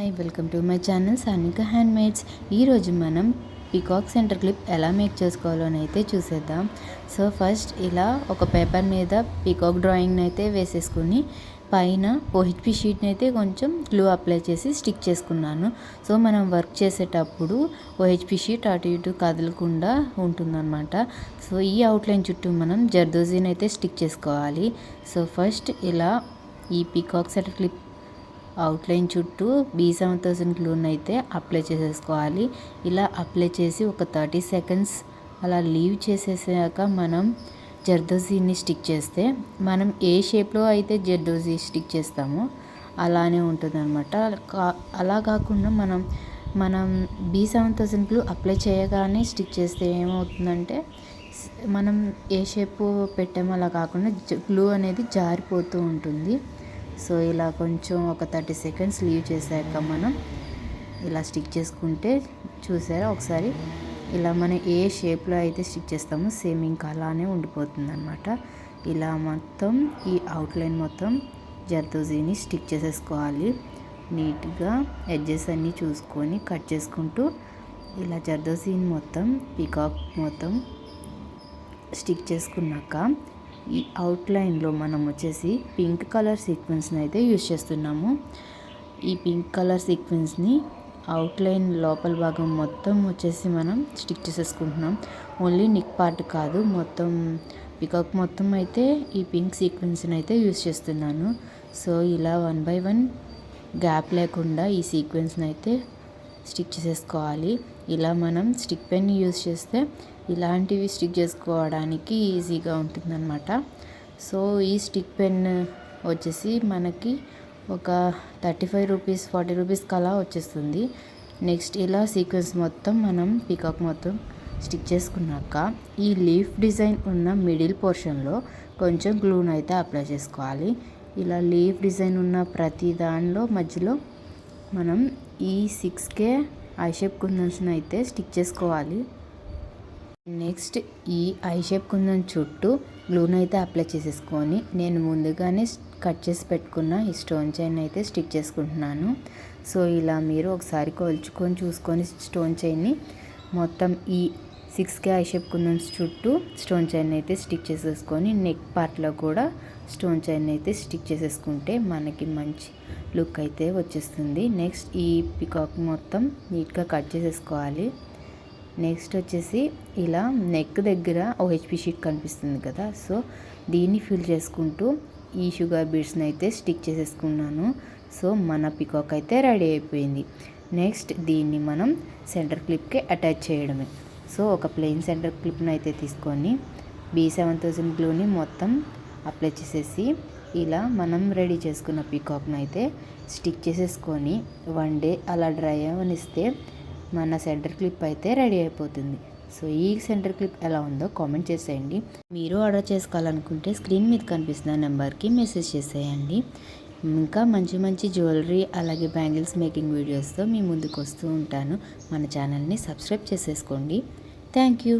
Hi welcome to my channel Sanika handmades. ఈరోజు మనం peacock centre clip ఎలా మేక్ చేసుకోవాలో అయితే చూసేద్దాం. సో ఫస్ట్ ఇలా ఒక పేపర్ మీద పీకాక్ డ్రాయింగ్ని అయితే వేసేసుకుని పైన ఓహెచ్పి షీట్ని అయితే కొంచెం గ్లూ అప్లై చేసి స్టిక్ చేసుకున్నాను. సో మనం వర్క్ చేసేటప్పుడు ఓహెచ్పి షీట్ అటు ఇటు కదలకుండా ఉంటుందన్నమాట. సో ఈ అవుట్లైన్ చుట్టూ మనం జర్దోజీని అయితే స్టిక్ చేసుకోవాలి. సో ఫస్ట్ ఇలా ఈ పీకాక్ సెంటర్ క్లిప్ అవుట్లైన్ చుట్టూ B7000 గ్లూని అయితే అప్లై చేసేసుకోవాలి. ఇలా అప్లై చేసి ఒక 30 సెకండ్స్ అలా లీవ్ చేసేసాక మనం జర్దోజీని స్టిక్ చేస్తే మనం ఏ షేప్లో అయితే జర్దోజీ స్టిక్ చేస్తామో అలానే ఉంటుంది అనమాట. అలా కాకుండా మనం B7000 గ్లూ అప్లై చేయగానే స్టిక్ చేస్తే ఏమవుతుందంటే మనం ఏ షేప్ పెట్టామో అలా కాకుండా గ్లూ అనేది జారిపోతూ ఉంటుంది. సో ఇలా కొంచెం ఒక 30 సెకండ్స్ లీవ్ చేశాక మనం ఇలా స్టిక్ చేసుకుంటే చూసారా ఒకసారి ఇలా మనం ఏ షేప్లో అయితే స్టిక్ చేస్తామో సేమ్ ఇంకా అలానే ఉండిపోతుంది అనమాట. ఇలా మొత్తం ఈ అవుట్లైన్ మొత్తం జర్దోజీని స్టిక్ చేసేసుకోవాలి. నీట్గా ఎడ్జెస్ అన్నీ చూసుకొని కట్ చేసుకుంటూ ఇలా జర్దోజీని మొత్తం పీకాక్ మొత్తం స్టిక్ చేసుకున్నాక ఈ అవుట్లైన్లో మనం వచ్చేసి పింక్ కలర్ సీక్వెన్స్ని అయితే యూజ్ చేస్తున్నాము. ఈ పింక్ కలర్ సీక్వెన్స్ని అవుట్లైన్ లోపల భాగం మొత్తం వచ్చేసి మనం స్టిక్ చేసేసుకుంటున్నాం. ఓన్లీ నెక్ పార్ట్ కాదు, మొత్తం పికాక్ మొత్తం అయితే ఈ పింక్ సీక్వెన్స్ని అయితే యూజ్ చేస్తున్నాను. సో ఇలా 1 by 1 గ్యాప్ లేకుండా ఈ సీక్వెన్స్ని అయితే స్టిక్ చేసేసుకోవాలి. ఇలా మనం స్టిక్ పెన్ యూజ్ చేస్తే ఇలాంటివి స్టిక్ చేసుకోవడానికి ఈజీగా ఉంటుందన్నమాట. సో ఈ స్టిక్ పెన్ వచ్చేసి మనకి ఒక 35 రూపీస్ 40 రూపీస్కి అలా వచ్చేస్తుంది. నెక్స్ట్ ఇలా సీక్వెన్స్ మొత్తం మనం పీకాక్ మొత్తం స్టిక్ చేసుకున్నాక ఈ లీఫ్ డిజైన్ ఉన్న మిడిల్ పోర్షన్లో కొంచెం గ్లూని అయితే అప్లై చేసుకోవాలి. ఇలా లీఫ్ డిజైన్ ఉన్న ప్రతి దానిలో మధ్యలో మనం ఈ 6K ఐ షేప్ కుందన్స్ని అయితే స్టిక్ చేసుకోవాలి. నెక్స్ట్ ఈ ఐ షేప్ కుందన్ చుట్టూ గ్లూని అయితే అప్లై చేసేసుకొని నేను ముందుగానే కట్ చేసి పెట్టుకున్న ఈ స్టోన్ చైన్ అయితే స్టిక్ చేసుకుంటున్నాను. సో ఇలా మీరు ఒకసారి కొలుచుకొని చూసుకొని స్టోన్ చైన్ని మొత్తం ఈ 6K ఐ షేప్ కుందన్స్ చుట్టూ స్టోన్ చైన్ అయితే స్టిక్ చేసేసుకొని నెక్ పార్ట్లో కూడా స్టోన్ చైన్ అయితే స్టిక్ చేసేసుకుంటే మనకి మంచి లుక్ అయితే వచ్చేస్తుంది. నెక్స్ట్ ఈ పికాక్ మొత్తం నీట్గా కట్ చేసేసుకోవాలి. నెక్స్ట్ వచ్చేసి ఇలా నెక్ దగ్గర ఓహెచ్పి షీట్ కనిపిస్తుంది కదా, సో దీన్ని ఫిల్ చేసుకుంటూ ఈ షుగర్ బీడ్స్ని అయితే స్టిక్ చేసేసుకున్నాను. సో మన పికాక్ అయితే రెడీ అయిపోయింది. నెక్స్ట్ దీన్ని మనం సెంటర్ క్లిప్కి అటాచ్ చేయడమే. సో ఒక ప్లెయిన్ సెంటర్ క్లిప్ని అయితే తీసుకొని B7000 గ్లూని మొత్తం అప్లై చేసేసి ఇలా మనం రెడీ చేసుకున్న పీకాక్ని అయితే స్టిక్ చేసేసుకొని 1 డే అలా డ్రై అవనిస్తే మన సెంటర్ క్లిప్ అయితే రెడీ అయిపోతుంది. సో ఈ సెంటర్ క్లిప్ ఎలా ఉందో కామెంట్ చేసేయండి. మీరు ఆర్డర్ చేసుకోవాలనుకుంటే స్క్రీన్ మీద కనిపిస్తున్న నెంబర్కి మెసేజ్ చేసేయండి. ఇంకా మంచి మంచి జ్యువెలరీ అలాగే బ్యాంగిల్స్ మేకింగ్ వీడియోస్తో మీ ముందుకు వస్తూ ఉంటాను. మన ఛానల్ని సబ్స్క్రైబ్ చేసేసుకోండి. Thank you.